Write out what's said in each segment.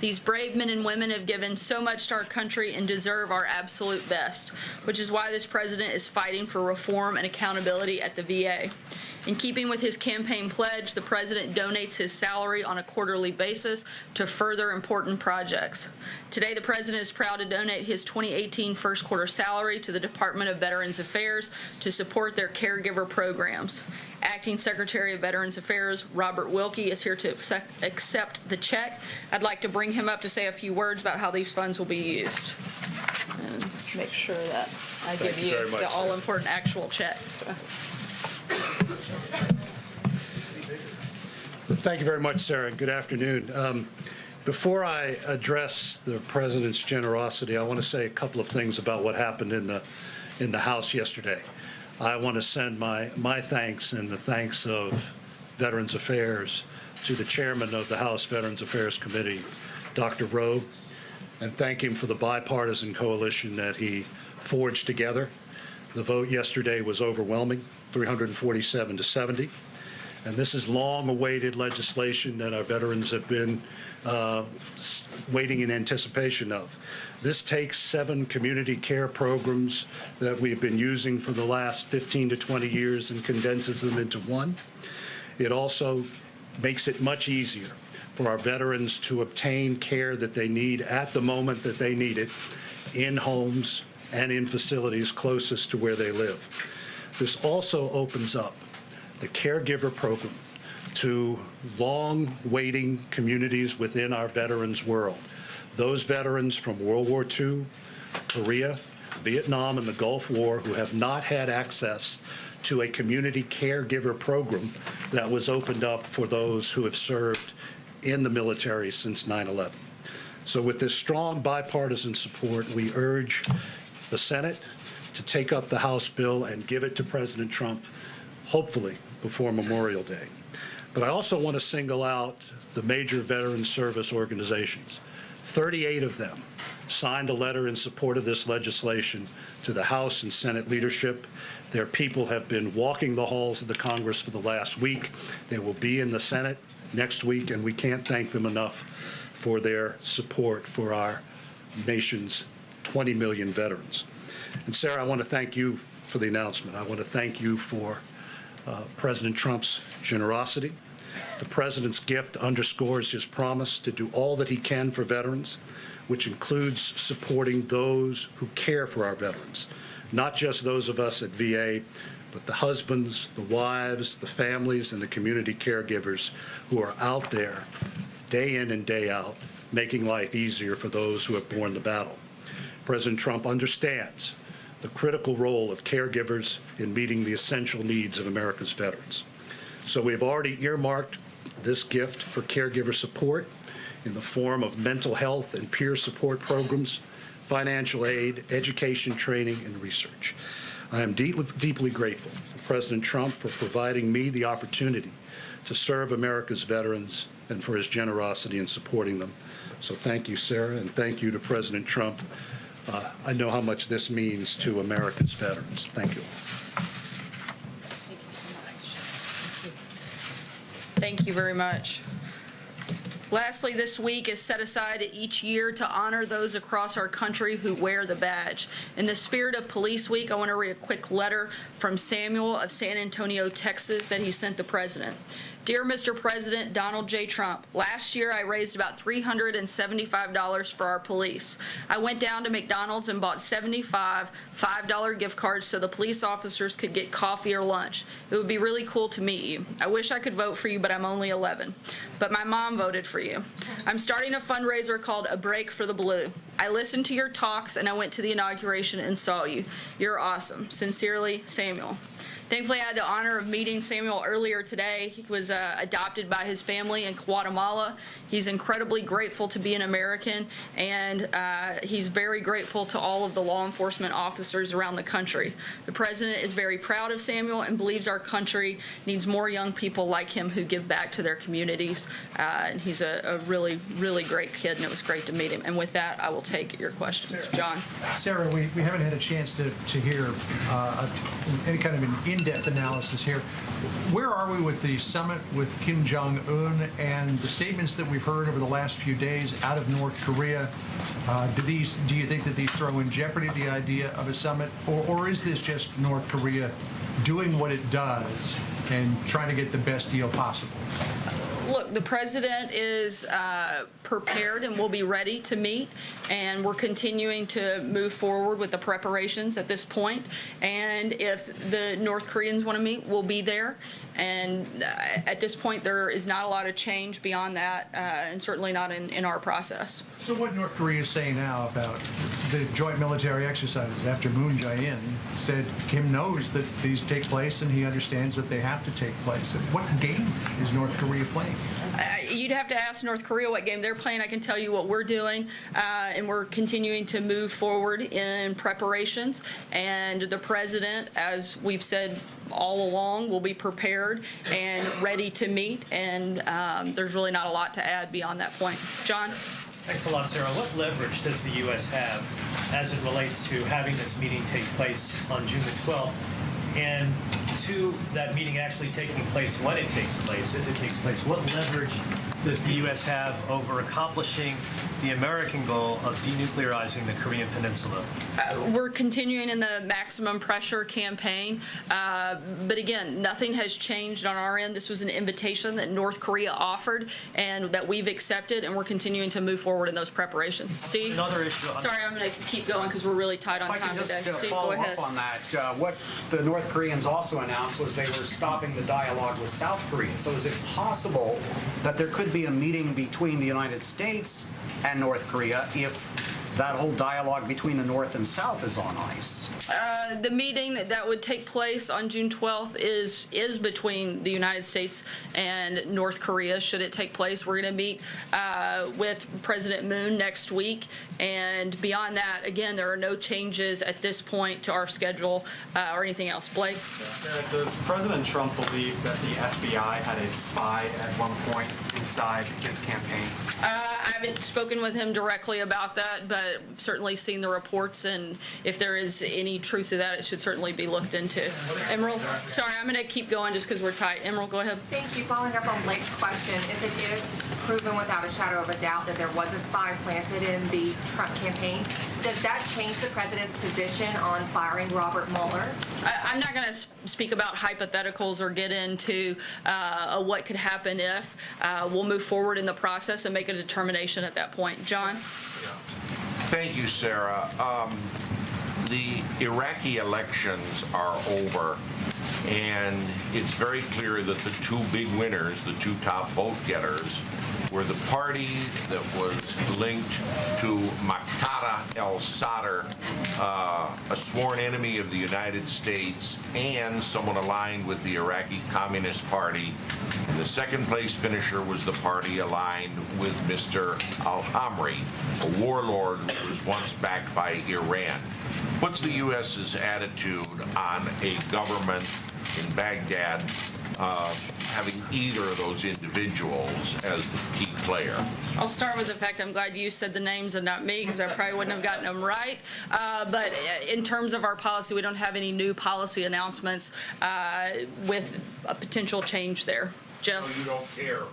These brave men and women have given so much to our country and deserve our absolute best, which is why this president is fighting for reform and accountability at the VA. In keeping with his campaign pledge, the president donates his salary on a quarterly basis to further important projects. Today, the president is proud to donate his 2018 first quarter salary to the Department of Veterans Affairs to support their caregiver programs. Acting Secretary of Veterans Affairs Robert Wilkie is here to accept the check. I'd like to bring him up to say a few words about how these funds will be used. And make sure that I give you the all-important actual check. Thank you very much, Sarah, and good afternoon. Before I address the President's generosity, I want to say a couple of things about what happened in the House yesterday. I want to send my thanks and the thanks of Veterans Affairs to the Chairman of the House Veterans Affairs Committee, Dr. Rowe, and thank him for the bipartisan coalition that he forged together. The vote yesterday was overwhelming, 347 to 70. And this is long-awaited legislation that our veterans have been waiting in anticipation of. This takes 7 community care programs that we've been using for the last 15 to 20 years and condenses them into one. It also makes it much easier for our veterans to obtain care that they need at the moment that they need it in homes and in facilities closest to where they live. This also opens up the caregiver program to long-waiting communities within our veterans' world. Those veterans from World War II, Korea, Vietnam, and the Gulf War who have not had access to a community caregiver program that was opened up for those who have served in the military since 9/11. So with this strong bipartisan support, we urge the Senate to take up the House bill and give it to President Trump, hopefully before Memorial Day. But I also want to single out the major veteran service organizations. 38 of them signed a letter in support of this legislation to the House and Senate leadership. Their people have been walking the halls of the Congress for the last week. They will be in the Senate next week, and we can't thank them enough for their support for our nation's 20 million veterans. And Sarah, I want to thank you for the announcement. I want to thank you for President Trump's generosity. The President's gift underscores his promise to do all that he can for veterans, which includes supporting those who care for our veterans, not just those of us at VA, but the husbands, the wives, the families, and the community caregivers who are out there day in and day out, making life easier for those who have borne the battle. President Trump understands the critical role of caregivers in meeting the essential needs of America's veterans. So we've already earmarked this gift for caregiver support in the form of mental health and peer support programs, financial aid, education, training, and research. I am deeply grateful to President Trump for providing me the opportunity to serve America's veterans and for his generosity in supporting them. So thank you, Sarah, and thank you to President Trump. I know how much this means to America's veterans. Thank you. Thank you so much. Thank you very much. Lastly, this week is set aside each year to honor those across our country who wear the badge. In the spirit of Police Week, I want to read a quick letter from Samuel of San Antonio, Texas, that he sent the President. Dear Mr. President Donald J. Trump, last year I raised about $375 for our police. I went down to McDonald's and bought 75 $5 gift cards so the police officers could get coffee or lunch. It would be really cool to meet you. I wish I could vote for you, but I'm only 11. But my mom voted for you. I'm starting a fundraiser called A Break for the Blue. I listened to your talks and I went to the inauguration and saw you. You're awesome. Sincerely, Samuel. Thankfully, I had the honor of meeting Samuel earlier today. He was adopted by his family in Guatemala. He's incredibly grateful to be an American, and he's very grateful to all of the law enforcement officers around the country. The President is very proud of Samuel and believes our country needs more young people like him who give back to their communities. And he's a really, really great kid, and it was great to meet him. And with that, I will take your questions. John. Sarah, we haven't had a chance to hear any kind of an in-depth analysis here. Where are we with the summit with Kim Jong-un and the statements that we've heard over the last few days out of North Korea? Do you think that these throw in jeopardy the idea of a summit, or is this just North Korea doing what it does and trying to get the best deal possible? Look, the president is prepared and will be ready to meet, and we're continuing to move forward with the preparations at this point. And if the North Koreans want to meet, we'll be there. And at this point, there is not a lot of change beyond that, and certainly not in our process. So what North Korea is saying now about the joint military exercises after Moon Jae-in said Kim knows that these take place and he understands that they have to take place. What game is North Korea playing? You'd have to ask North Korea what game they're playing. I can tell you what we're doing, and we're continuing to move forward in preparations. And the president, as we've said all along, will be prepared and ready to meet. And there's really not a lot to add beyond that point. John? Thanks a lot, Sarah. What leverage does the U.S. have as it relates to having this meeting take place on June the 12th? And to that meeting actually taking place, when it takes place, if it takes place, what leverage does the U.S. have over accomplishing the American goal of denuclearizing the Korean Peninsula? We're continuing in the maximum pressure campaign, but again, nothing has changed on our end. This was an invitation that North Korea offered and that we've accepted, and we're continuing to move forward in those preparations. Steve? Another issue. Sorry, I'm going to keep going because we're really tight on If I time could today. just Steve, go follow ahead. up on that, what the North Koreans also announced was they were stopping the dialogue with South Korea. So is it possible that there could be a meeting between the United States and North Korea if that whole dialogue between the North and South is on ice? The meeting that would take place on June 12th is between the United States and North Korea, should it take place. We're going to meet with President Moon next week. And beyond that, again, there are no changes at this point to our schedule or anything else. Blake? Does President Trump believe that the FBI had a spy at one point inside his campaign? I haven't spoken with him directly about that, but certainly seen the reports, and if there is any truth to that, it should certainly be looked into. Emerald? Sorry, I'm going to keep going just because we're tight. Emerald, go ahead. Thank you. Following up on Blake's question, if it is proven without a shadow of a doubt that there was a spy planted in the Trump campaign, does that change the president's position on firing Robert Mueller? I'm not going to speak about hypotheticals or get into what could happen if. We'll move forward in the process and make a determination at that point. John? Thank you, Sarah. The Iraqi elections are over, and it's very clear that the two big winners, the two top vote getters, were the party that was linked to Muqtada al-Sadr, a sworn enemy of the United States, and someone aligned with the Iraqi Communist Party. And the second place finisher was the party aligned with Mr. al-Hamri, a warlord who was once backed by Iran. What's the U.S.'s attitude on a government in Baghdad having either of those individuals as the key player? I'll start with the fact I'm glad you said the names and not me, because I probably wouldn't have gotten them right. But in terms of our policy, we don't have any new policy announcements with a potential change there. Jeff? So you don't care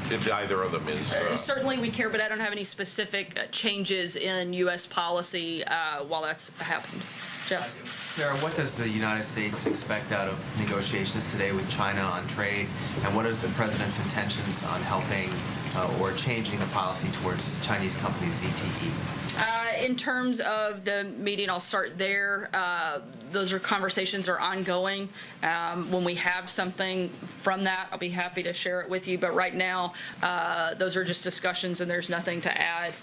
if either of them is? Certainly we care, but I don't have any specific changes in U.S. policy while that's happened. Jeff? Sarah, what does the United States expect out of negotiations today with China on trade, and what are the president's intentions on helping or changing the policy towards Chinese companies ZTE? In terms of the meeting, I'll start there. Those conversations are ongoing. When we have something from that, I'll be happy to share it with you. But right now, those are just discussions, and there's nothing to add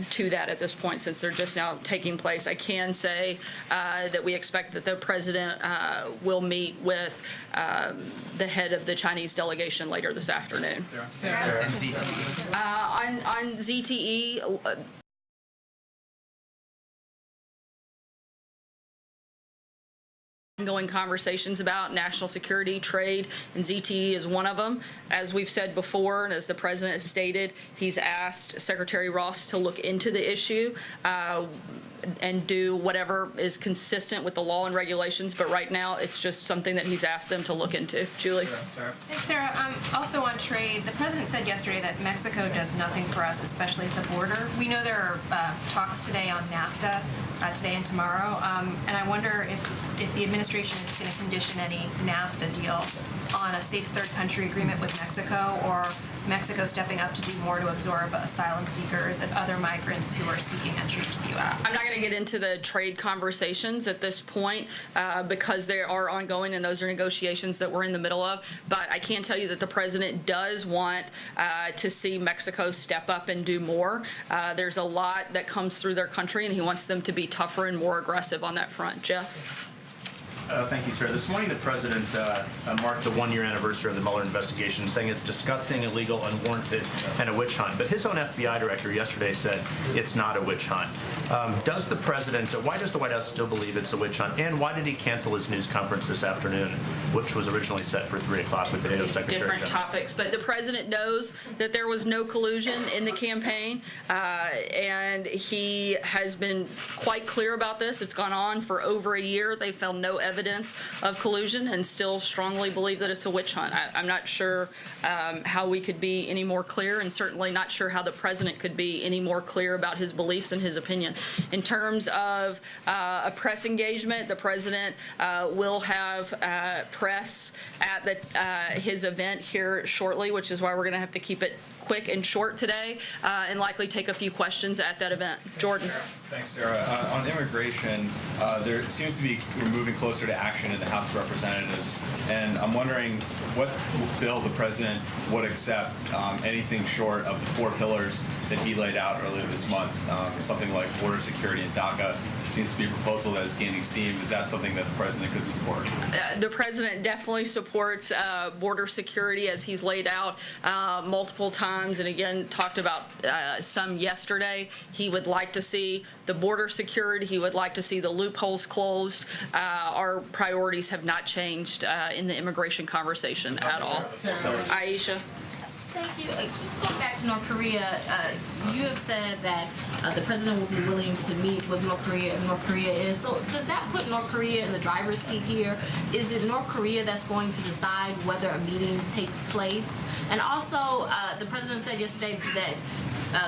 to that at this point, since they're just now taking place. I can say that we expect that the president will meet with the head of the Chinese delegation later this afternoon. Sarah. And ZTE? On ZTE, ongoing conversations about national security, trade, and ZTE is one of them. As we've said before, and as the president has stated, he's asked Secretary Ross to look into the issue. and do whatever is consistent with the law and regulations, but right now, it's just something that he's asked them to look into. Julie? Hey, Sarah, also on trade, the president said yesterday that Mexico does nothing for us, especially at the border. We know there are talks today on NAFTA, today and tomorrow, and I wonder if the administration is going to condition any NAFTA deal on a safe third country agreement with Mexico, or Mexico stepping up to do more to absorb asylum seekers and other migrants who are seeking entry to the U.S. I'm not going to get into the trade conversations at this point because they are ongoing and those are negotiations that we're in the middle of. But I can tell you that the president does want to see Mexico step up and do more. There's a lot that comes through their country, and he wants them to be tougher and more aggressive on that front. Jeff? Thank you, sir. This morning, the president marked the one-year anniversary of the Mueller investigation, saying it's disgusting, illegal, unwarranted, and a witch hunt. But his own FBI director yesterday said it's not a witch hunt. Why does the White House still believe it's a witch hunt? And why did he cancel his news conference this afternoon, which was originally set for 3 o'clock with the NATO Secretary Different General? topics, but the president knows that there was no collusion in the campaign, and he has been quite clear about this. It's gone on for over a year. They found no evidence of collusion and still strongly believe that it's a witch hunt. I'm not sure how we could be any more clear, and certainly not sure how the president could be any more clear about his beliefs and his opinion. In terms of a press engagement, the president will have press at his event here shortly, which is why we're going to have to keep it quick and short today, and likely take a few questions at that event. Jordan. Thanks, Sarah. On immigration, there seems to be we're moving closer to action in the House of Representatives, and I'm wondering what bill the president would accept, anything short of the 4 pillars that he laid out earlier this month, something like border security and DACA. It seems to be a proposal that is gaining steam. Is that something that the president could support? The president definitely supports border security as he's laid out multiple times, and again talked about some yesterday. He would like to see the border secured. He would like to see the loopholes closed. Our priorities have not changed in the immigration conversation at all. Aisha. Thank you. Just going back to North Korea, you have said that the president will be willing to meet with North Korea if North Korea is. So does that put North Korea in the driver's seat here? Is it North Korea that's going to decide whether a meeting takes place? And also, the president said yesterday that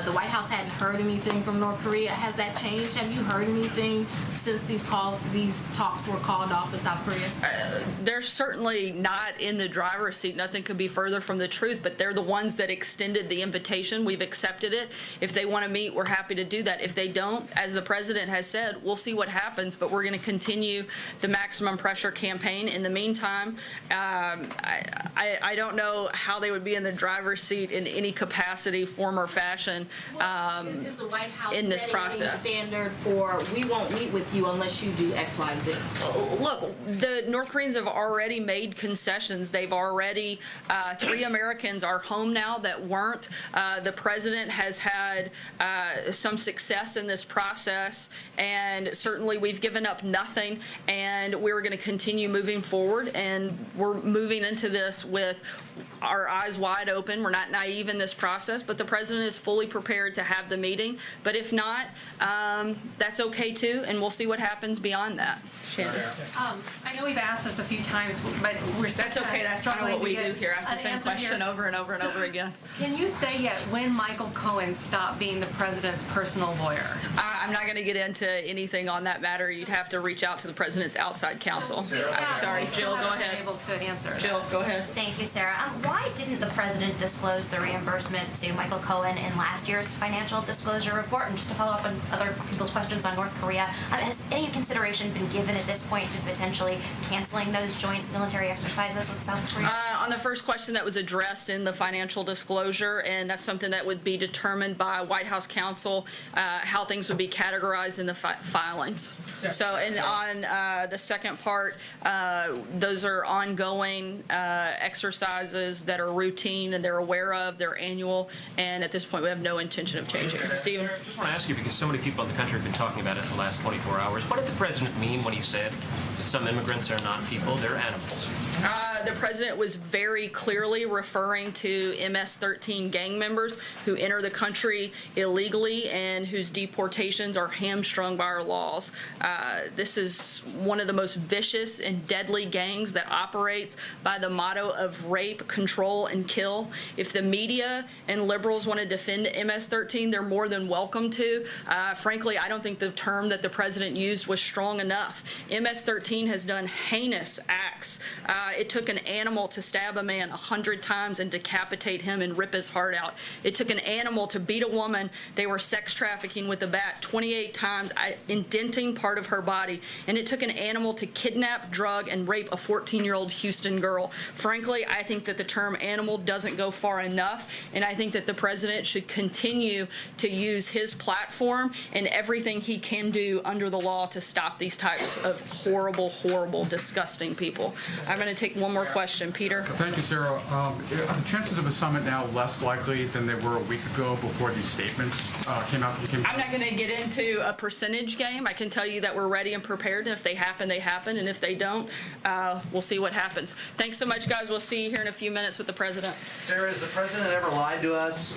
the White House hadn't heard anything from North Korea. Has that changed? Have you heard anything since these talks were called off with South Korea? They're certainly not in the driver's seat. Nothing could be further from the truth, but they're the ones that extended the invitation. We've accepted it. If they want to meet, we're happy to do that. If they don't, as the president has said, we'll see what happens, but we're going to continue the maximum pressure campaign. In the meantime, I don't know how they would be in the driver's seat in any capacity, form, or fashion Is the White House in this setting a process. standard for we won't meet with you unless you do X, Y, Z? Look, the North Koreans have already made concessions. They've already, 3 Americans are home now that weren't. The president has had some success in this process, and certainly we've given up nothing, and we're going to continue moving forward, and we're moving into this with our eyes wide open. We're not naive in this process, but the president is fully prepared to have the meeting. But if not, that's okay too, and we'll see what happens beyond that. Shannon. I know we've asked this a few times, but we're still That's okay. That's kind of what we do here. Ask the same question over and over and over again. Can you say yet when Michael Cohen stopped being the president's personal lawyer? I'm not going to get into anything on that matter. You'd have to reach out to the president's outside counsel. Sorry, Jill, go ahead. Able to answer. Jill, go ahead. Thank you, Sarah. Why didn't the president disclose the reimbursement to Michael Cohen in last year's financial disclosure report? And just to follow up on other people's questions on North Korea, has any consideration been given at this point to potentially canceling those joint military exercises with South Korea? On the first question, that was addressed in the financial disclosure, and that's something that would be determined by White House counsel, how things would be categorized in the filings. So, and on the second part, those are ongoing exercises that are routine and they're aware of, they're annual, and at this point we have no intention of changing it. Stephen? I just want to ask you, because so many people in the country have been talking about it in the last 24 hours, what did the president mean when he said that some immigrants are not people, they're animals? The president was very clearly referring to MS-13 gang members who enter the country illegally and whose deportations are hamstrung by our laws. This is one of the most vicious and deadly gangs that operates by the motto of rape, control, and kill. If the media and liberals want to defend MS-13, they're more than welcome to. Frankly, I don't think the term that the president used was strong enough. MS-13 has done heinous acts. It took an animal to stab a man 100 times and decapitate him and rip his heart out. It took an animal to beat a woman they were sex trafficking with a bat 28 times, indenting part of her body. And it took an animal to kidnap, drug, and rape a 14-year-old Houston girl. Frankly, I think that the term animal doesn't go far enough, and I think that the president should continue to use his platform and everything he can do under the law to stop these types of horrible, horrible, disgusting people. I'm going to take one more question. Peter? Thank you, Sarah. Are the chances of a summit now less likely than they were a week ago before these statements came out? I'm not going to get into a percentage game. I can tell you that we're ready and prepared, and if they happen, they happen, and if they don't, we'll see what happens. Thanks so much, guys. We'll see you here in a few minutes with the president. Sarah, has the president ever lied to us?